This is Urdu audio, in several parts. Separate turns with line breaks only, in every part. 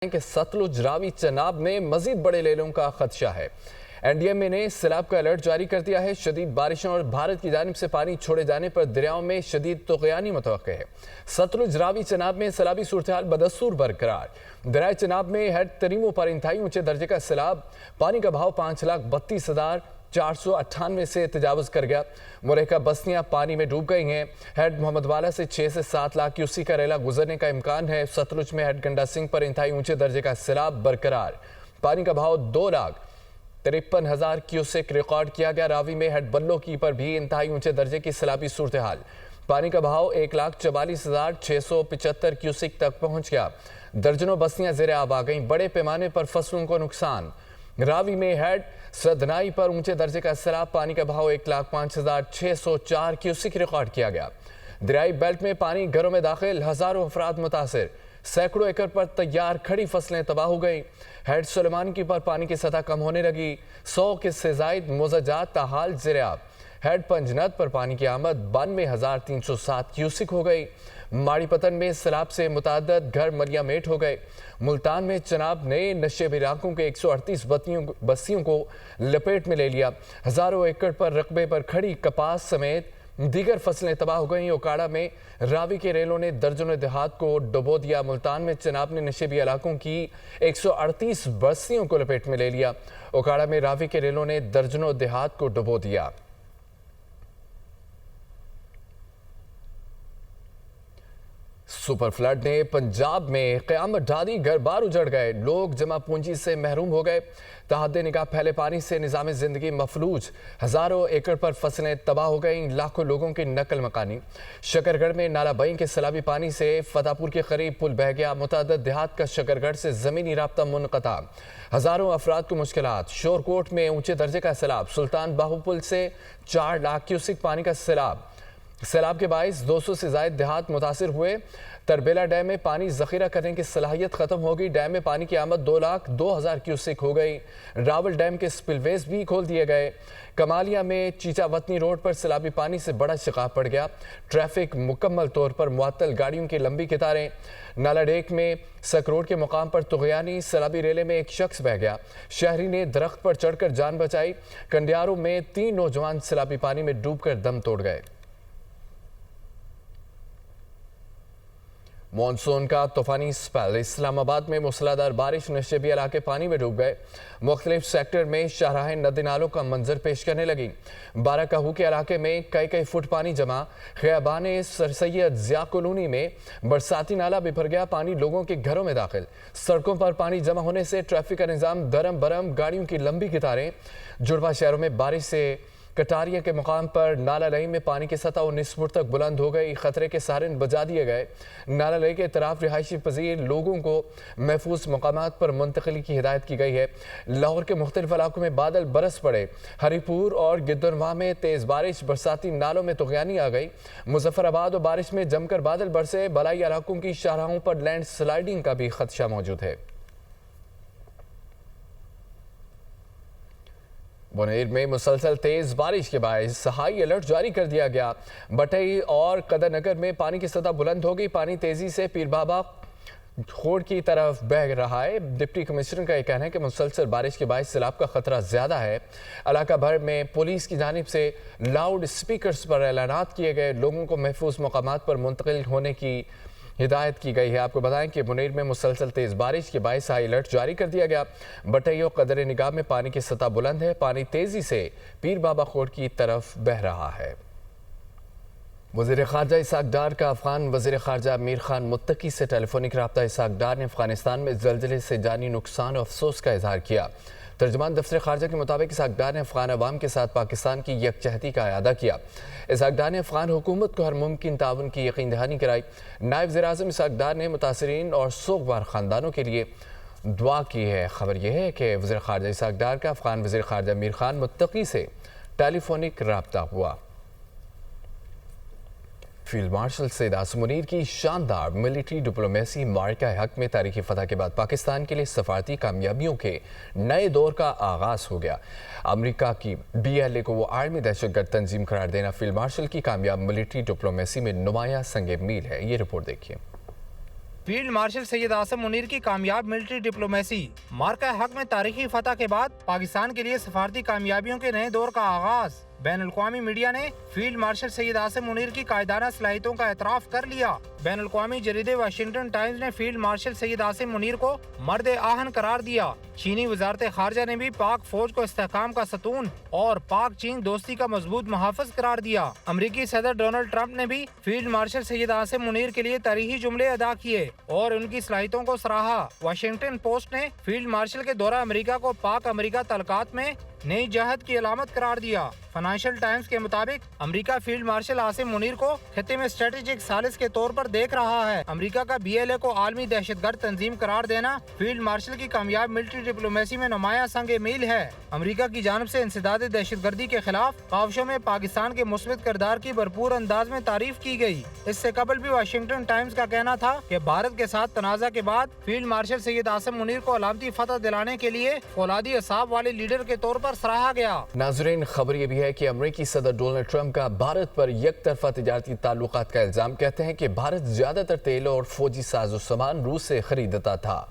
کہ ستلج راوی چناب میں مزید بڑے لیلوں کا خدشہ ہے۔ این ڈی ایم اے نے سیلاب کا الرٹ جاری کر دیا ہے۔ شدید بارشوں اور بھارت کی جانب سے پانی چھوڑے جانے پر دریاؤں میں شدید طغیانی متوقع ہے۔ ستلج راوی چناب میں سیلابی صورتحال بدستور برقرار۔ دریائے چناب میں ہیڈ تریموں پر انتہائی اونچے درجے کا سیلاب، پانی کا بہاؤ 5,32,498 سے تجاوز کر گیا۔ مرکہ بستیاں پانی میں ڈوب گئی ہیں۔ ہیڈ محمد والا سے 6 سے 7 لاکھ کیوسی کا ریلا گزرنے کا امکان ہے۔ ستلج میں ہیڈ گنڈا سنگھ پر انتہائی اونچے درجے کا سیلاب برقرار، پانی کا بہاؤ 2,53,000 کیوسک ریکارڈ کیا گیا۔ راوی میں ہیڈ بلو کی پر بھی انتہائی اونچے درجے کی سیلابی صورتحال، پانی کا بہاؤ 1,44,675 کیوسک تک پہنچ گیا۔ درجنوں بستیاں زیر آب آ گئیں، بڑے پیمانے پر فصلوں کو نقصان۔ راوی میں ہیڈ سدنائی پر اونچے درجے کا سیلاب، پانی کا بہاؤ 1,05,604 کیوسک ریکارڈ کیا گیا۔ دریائی بیلٹ میں پانی گھروں میں داخل، ہزاروں افراد متاثر، سینکڑوں ایکڑ پر تیار کھڑی فصلیں تباہ ہو گئیں۔ ہیڈ سلیمان کی پر پانی کی سطح کم ہونے لگی، 100 سے زائد موزجات تاحال زیر آب۔ ہیڈ پنجنت پر پانی کی آمد 92,307 کیوسک ہو گئی۔ ماڑی پتن میں سیلاب سے متعدد گھر ملیا میٹ ہو گئے۔ ملتان میں چناب نئے نشیب علاقوں کے 138 بستیوں کو لپیٹ میں لے لیا۔ ہزاروں ایکڑ پر رقبے پر کھڑی کپاس سمیت دیگر فصلیں تباہ ہو گئیں۔ اوکاڑا میں راوی کے ریلوں نے درجنوں دیہات کو ڈبو دیا۔ ملتان میں چناب نے نشیبی علاقوں کی 138 بستیوں کو لپیٹ میں لے لیا۔ اوکاڑا میں راوی کے ریلوں نے درجنوں دیہات کو ڈبو دیا۔ سپر فلڈ نے پنجاب میں قیامت ڈھا دی، گھر بار اجڑ گئے، لوگ جمع پونجی سے محروم ہو گئے۔ تحت نگاہ پھیلے پانی سے نظام زندگی مفلوج، ہزاروں ایکڑ پر فصلیں تباہ ہو گئیں، لاکھوں لوگوں کی نقل مکانی۔ شکرگڑھ میں نالہ بئیں کے سیلابی پانی سے فتح پور کے قریب پل بہہ گیا۔ متعدد دیہات کا شکرگڑھ سے زمینی رابطہ منقطع، ہزاروں افراد کو مشکلات۔ شورکوٹ میں اونچے درجے کا سیلاب، سلطان باہو پل سے 4 لاکھ کیوسک پانی کا سیلاب۔ سیلاب کے باعث 200 سے زائد دیہات متاثر ہوئے۔ تربیلا ڈیم میں پانی ذخیرہ کرنے کی صلاحیت ختم ہوگی۔ ڈیم میں پانی کی آمد 2,02,000 کیوسک ہو گئی۔ راول ڈیم کے سپل ویز بھی کھول دیے گئے۔ کمالیا میں چیچا وطنی روڈ پر سیلابی پانی سے بڑا شقاق پڑ گیا، ٹریفک مکمل طور پر معطل، گاڑیوں کی لمبی قطاریں۔ نالا ڈیک میں سکروڑ کے مقام پر طغیانی، سیلابی ریلے میں ایک شخص بہہ گیا، شہری نے درخت پر چڑھ کر جان بچائی۔ کنڈیارو میں 3 نوجوان سیلابی پانی میں ڈوب کر دم توڑ گئے۔ مانسون کا طوفانی سپیل، اسلام آباد میں موسلادھار بارش، نشیبی علاقے پانی میں ڈوب گئے۔ مختلف سیکٹر میں شاہراہیں ندی نالوں کا منظر پیش کرنے لگی۔ بارہ کہو کے علاقے میں کئی فٹ پانی جمع۔ خیابان سر سید ضیاء کالونی میں برساتی نالہ بھر گیا، پانی لوگوں کے گھروں میں داخل۔ سڑکوں پر پانی جمع ہونے سے ٹریفک کا نظام درم برم، گاڑیوں کی لمبی قطاریں۔ جڑواں شہروں میں بارش سے کٹاریہ کے مقام پر نالہ لئی میں پانی کی سطح 19 فٹ تک بلند ہو گئی، خطرے کے سائرن بجا دیے گئے۔ نالہ لئی کے اطراف رہائشی پذیر لوگوں کو محفوظ مقامات پر منتقلی کی ہدایت کی گئی ہے۔ لاہور کے مختلف علاقوں میں بادل برس پڑے، ہری پور اور گدرواہ میں تیز بارش، برساتی نالوں میں طغیانی آ گئی۔ مظفر آباد اور بارش میں جم کر بادل برسے، بالائی علاقوں کی شاہراہوں پر لینڈ سلائیڈنگ کا بھی خدشہ موجود ہے۔ بنیر میں مسلسل تیز بارش کے باعث ہائی الرٹ جاری کر دیا گیا۔ بٹئی اور قدر نگر میں پانی کی سطح بلند ہو گئی، پانی تیزی سے پیر بابا خوڑ کی طرف بہہ رہا ہے۔ ڈپٹی کمشنر کا یہ کہنا ہے کہ مسلسل بارش کے باعث سیلاب کا خطرہ زیادہ ہے۔ علاقہ بھر میں پولیس کی جانب سے لاؤڈ سپیکرز پر اعلانات کیے گئے، لوگوں کو محفوظ مقامات پر منتقل ہونے کی ہدایت کی گئی ہے۔ آپ کو بتائیں کہ منیر میں مسلسل تیز بارش کے باعث ہائی الرٹ جاری کر دیا گیا۔ بٹئی اور قدر نگاہ میں پانی کی سطح بلند ہے، پانی تیزی سے پیر بابا خوڑ کی طرف بہہ رہا ہے۔ وزیر خارجہ اسحاق ڈار کا افغان وزیر خارجہ امیر خان متقی سے ٹیلی فونک رابطہ۔ اسحاق ڈار نے افغانستان میں زلزلے سے جانی نقصان اور افسوس کا اظہار کیا۔ ترجمان دفتر خارجہ کے مطابق اسحاق ڈار نے افغان عوام کے ساتھ پاکستان کی یکجہتی کا اعادہ کیا۔ اسحاق ڈار نے افغان حکومت کو ہر ممکن تعاون کی یقین دہانی کرائی۔ نائب وزیر اعظم اسحاق ڈار نے متاثرین اور سوگوار خاندانوں کے لیے دعا کی ہے۔ خبر یہ ہے کہ وزیر خارجہ اسحاق ڈار کا افغان وزیر خارجہ امیر خان متقی سے ٹیلی فونک رابطہ ہوا۔ فیلڈ مارشل سید عاصم منیر کی شاندار ملٹری ڈپلومیسی معرکہ حق میں تاریخی فتح کے بعد پاکستان کے لیے سفارتی کامیابیوں کے نئے دور کا آغاز ہو گیا۔ امریکہ کی BLA کو وہ عالمی دہشت گرد تنظیم قرار دینا فیلڈ مارشل کی کامیاب ملٹری ڈپلومیسی میں نمایاں سنگ میل ہے۔ یہ رپورٹ دیکھیے۔
فیلڈ مارشل سید عاصم منیر کی کامیاب ملٹری ڈپلومیسی، مارکہ حق میں تاریخی فتح کے بعد پاکستان کے لیے سفارتی کامیابیوں کے نئے دور کا آغاز۔ بین الاقوامی میڈیا نے فیلڈ مارشل سید عاصم منیر کی قائدانہ صلاحیتوں کا اعتراف کر لیا۔ بین الاقوامی جریدے واشنگٹن ٹائمز نے فیلڈ مارشل سید عاصم منیر کو مرد آہن قرار دیا۔ چینی وزارت خارجہ نے بھی پاک فوج کو استحکام کا ستون اور پاک چین دوستی کا مضبوط محافظ قرار دیا۔ امریکی صدر ڈونلڈ ٹرمپ نے بھی فیلڈ مارشل سید عاصم منیر کے لیے تاریخی جملے ادا کیے اور ان کی صلاحیتوں کو سراہا۔ واشنگٹن پوسٹ نے فیلڈ مارشل کے دورہ امریکہ کو پاک امریکہ تعلقات میں نئی جہت کی علامت قرار دیا۔ فائنانشل ٹائمز کے مطابق امریکہ فیلڈ مارشل عاصم منیر کو خطے میں اسٹریٹجک ثالث کے طور پر دیکھ رہا ہے۔ امریکہ کا BLA کو عالمی دہشت گرد تنظیم قرار دینا فیلڈ مارشل کی کامیاب ملٹری ڈپلومیسی میں نمایاں سنگ میل ہے۔ امریکہ کی جانب سے انسداد دہشت گردی کے خلاف کاوشوں میں پاکستان کے مثبت کردار کی بھرپور انداز میں تعریف کی گئی۔ اس سے قبل بھی واشنگٹن ٹائمز کا کہنا تھا کہ بھارت کے ساتھ تنازع کے بعد فیلڈ مارشل سید عاصم منیر کو علامتی فتح دلانے کے لیے فولادی اعصاب والے لیڈر کے طور پر سراہا گیا۔
ناظرین، خبر یہ بھی ہے کہ امریکی صدر ڈونلڈ ٹرمپ کا بھارت پر یک طرفہ تجارتی تعلقات کا الزام، کہتے ہیں کہ بھارت زیادہ تر تیل اور فوجی ساز و سامان روس سے خریدتا تھا۔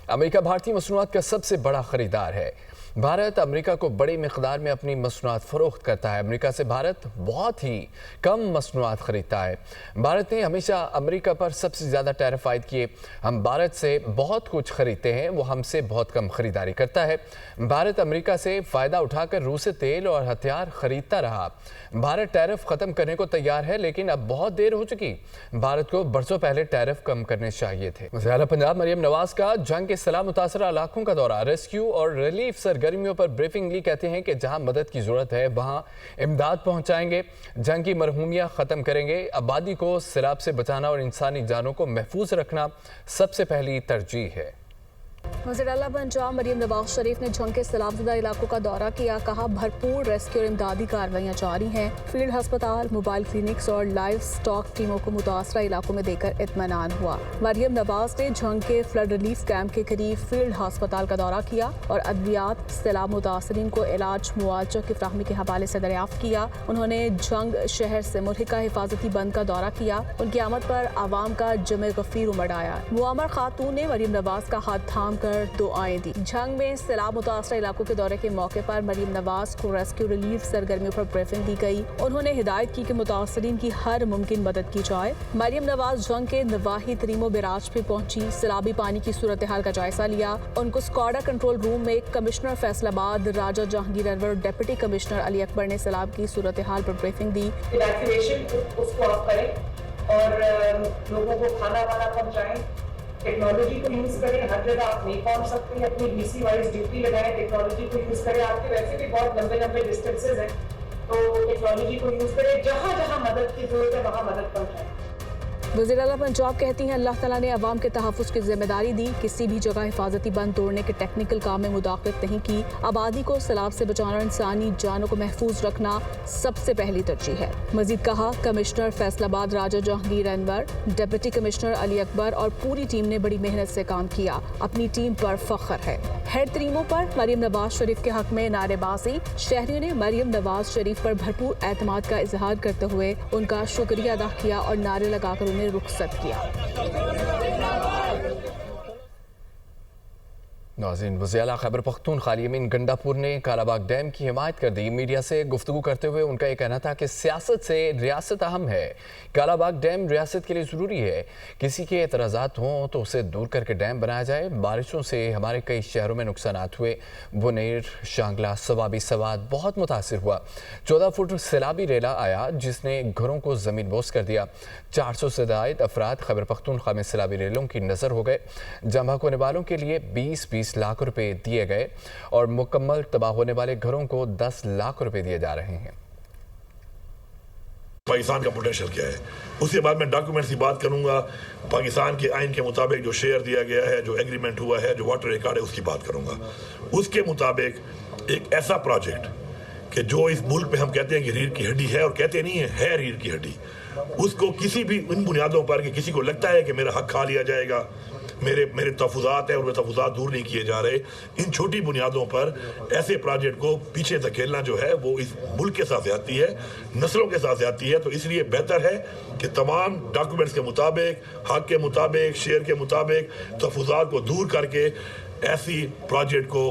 امریکہ بھارتی مصنوعات کا سب سے بڑا خریدار ہے۔ بھارت امریکہ کو بڑی مقدار میں اپنی مصنوعات فروخت کرتا ہے۔ امریکہ سے بھارت بہت ہی کم مصنوعات خریدتا ہے۔ بھارت نے ہمیشہ امریکہ پر سب سے زیادہ ٹیرف عائد کیے۔ ہم بھارت سے بہت کچھ خریدتے ہیں، وہ ہم سے بہت کم خریداری کرتا ہے۔ بھارت امریکہ سے فائدہ اٹھا کر روس سے تیل اور ہتھیار خریدتا رہا۔ بھارت ٹیرف ختم کرنے کو تیار ہے، لیکن اب بہت دیر ہو چکی۔ بھارت کو برسوں پہلے ٹیرف کم کرنے چاہیے تھے۔ وزیر اعلیٰ پنجاب مریم نواز کا جنگ کے سیلاب متاثرہ علاقوں کا دورہ، ریسکیو اور ریلیف سرگرمیوں پر بریفنگ لی۔ کہتے ہیں کہ جہاں مدد کی ضرورت ہے وہاں امداد پہنچائیں گے، جنگ کی مرحومیاں ختم کریں گے۔ آبادی کو سیلاب سے بچانا اور انسانی جانوں کو محفوظ رکھنا سب سے پہلی ترجیح ہے۔
وزیر اعلیٰ پنجاب مریم نواز شریف نے جنگ کے سیلاب زدہ علاقوں کا دورہ کیا۔ کہا بھرپور ریسکیو اور امدادی کارروائیاں جاری ہیں۔ فیلڈ ہسپتال، موبائل کلینکس اور لائف سٹاک ٹیموں کو متاثرہ علاقوں میں دے کر اطمینان ہوا۔ مریم نواز نے جنگ کے فلڈ ریلیف کیمپ کے قریب فیلڈ ہسپتال کا دورہ کیا اور ادویات سیلاب متاثرین کو علاج معالجہ کی فراہمی کے حوالے سے دریافت کیا۔ انہوں نے جنگ شہر سے ملحقہ حفاظتی بند کا دورہ کیا۔ ان کی آمد پر عوام کا جمع غفیر امڑ آیا۔ معمر خاتون نے مریم نواز کا ہاتھ تھام کر دعائیں دی۔ جنگ میں سیلاب متاثرہ علاقوں کے دورے کے موقع پر مریم نواز کو ریسکیو ریلیف سرگرمیوں پر بریفنگ دی گئی۔ انہوں نے ہدایت کی کہ متاثرین کی ہر ممکن مدد کی جائے۔ مریم نواز جنگ کے نواحی تریمو بیراج پہ پہنچی، سیلابی پانی کی صورتحال کا جائزہ لیا۔ ان کو اسکواڈا کنٹرول روم میں کمشنر فیصل آباد راجہ جہانگیر انور، ڈپٹی کمشنر علی اکبر نے سیلاب کی صورتحال پر بریفنگ دی۔
ایویکویشن اس کو آپ کریں اور لوگوں کو کھانا وانا پہنچائیں۔ ٹیکنالوجی کو یوز کریں، ہر جگہ آپ نہیں پہنچ سکتے، اپنی BC وائز ڈیوٹی لگائیں، ٹیکنالوجی کو یوز کریں۔ آپ کے ویسے بھی بہت لمبے لمبے ڈسٹینسز ہیں، تو ٹیکنالوجی کو یوز کریں، جہاں جہاں مدد کی ضرورت ہے وہاں مدد پہنچائیں۔
وزیر اعلیٰ پنجاب کہتی ہیں اللہ تعالیٰ نے عوام کے تحفظ کی ذمہ داری دی، کسی بھی جگہ حفاظتی بند توڑنے کے ٹیکنیکل کام میں مداخلت نہیں کی۔ آبادی کو سیلاب سے بچانا اور انسانی جانوں کو محفوظ رکھنا سب سے پہلی ترجیح ہے۔ مزید کہا کمشنر فیصل آباد راجہ جہانگیر انور، ڈپٹی کمشنر علی اکبر اور پوری ٹیم نے بڑی محنت سے کام کیا، اپنی ٹیم پر فخر ہے۔ ہیڈ تریموں پر مریم نواز شریف کے حق میں نعرے بازی، شہریوں نے مریم نواز شریف پر بھرپور اعتماد کا اظہار کرتے ہوئے ان کا شکریہ ادا کیا اور نعرے لگا کر انہیں رخصت کیا۔
ناظرین، وزیر اعلیٰ خیبر پختونخوا یمین گنڈا پور نے کالا باغ ڈیم کی حمایت کر دی۔ میڈیا سے گفتگو کرتے ہوئے ان کا یہ کہنا تھا کہ سیاست سے ریاست اہم ہے۔ کالا باغ ڈیم ریاست کے لیے ضروری ہے، کسی کے اعتراضات ہوں تو اسے دور کر کے ڈیم بنایا جائے۔ بارشوں سے ہمارے کئی شہروں میں نقصانات ہوئے، بنیر، شانگلہ، سوابی سوات بہت متاثر ہوا۔ 14 فٹ سیلابی ریلا آیا جس نے گھروں کو زمین بوس کر دیا۔ 400 سے زائد افراد خیبر پختونخوا میں سیلابی ریلوں کی نظر ہو گئے۔ جمع ہونے والوں کے لیے 20 لاکھ روپے دیے گئے اور مکمل تباہ ہونے والے گھروں کو 10 لاکھ روپے دیے جا رہے ہیں۔
پاکستان کا پوٹینشل کیا ہے، اس کے بعد میں ڈاکومنٹس کی بات کروں گا۔ پاکستان کے آئین کے مطابق جو شیئر دیا گیا ہے، جو ایگریمنٹ ہوا ہے، جو واٹر ریکارڈ ہے، اس کی بات کروں گا۔ اس کے مطابق ایک ایسا پروجیکٹ کہ جو اس ملک پہ ہم کہتے ہیں کہ ریڑھ کی ہڈی ہے، اور کہتے نہیں ہے ریڑھ کی ہڈی، اس کو کسی بھی ان بنیادوں پر کہ کسی کو لگتا ہے کہ میرا حق کھا لیا جائے گا میرے تحفظات ہیں اور وہ تحفظات دور نہیں کیے جا رہے. ان چھوٹی بنیادوں پر ایسے پروجیکٹ کو پیچھے دھکیلنا جو ہے وہ اس ملک کے ساتھ زیادتی ہے, نسلوں کے ساتھ زیادتی ہے. تو اس لیے بہتر ہے کہ تمام ڈاکومنٹس کے مطابق, حق کے مطابق, شیئر کے مطابق تحفظات کو دور کر کے ایسی پروجیکٹ کو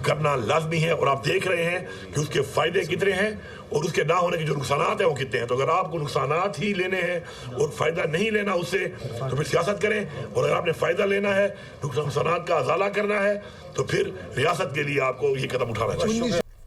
کرنا لازمی ہے. اور آپ دیکھ رہے ہیں کہ اس کے فائدے کتنے ہیں اور اس کے نہ ہونے کے جو نقصانات ہیں وہ کتنے ہیں. تو اگر آپ کو نقصانات ہی لینے ہیں اور فائدہ نہیں لینا اس سے تو پھر سیاست کریں, اور اگر آپ نے فائدہ لینا ہے, نقصانات کا ازالہ کرنا ہے, تو پھر ریاست کے لیے آپ کو یہ قدم اٹھانا چاہیے.